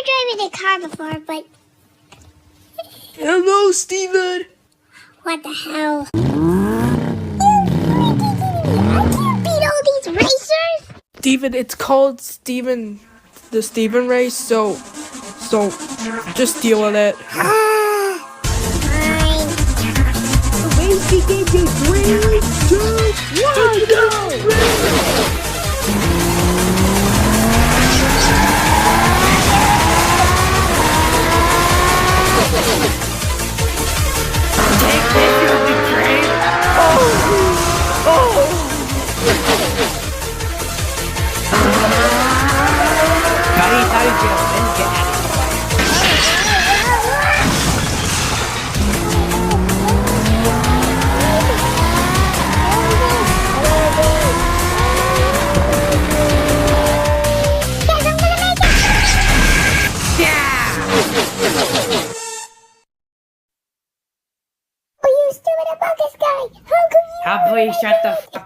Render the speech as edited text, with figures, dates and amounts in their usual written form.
driven a car before, but Hello, Steven. what the hell? I can't beat all these racers. Steven, it's called the Steven race, so just deal with it. Fine. Racing into 3, 2, 1, go! Take this, you betrayed! Oh, you stupid abacus guy! How come you? Please shut the fuck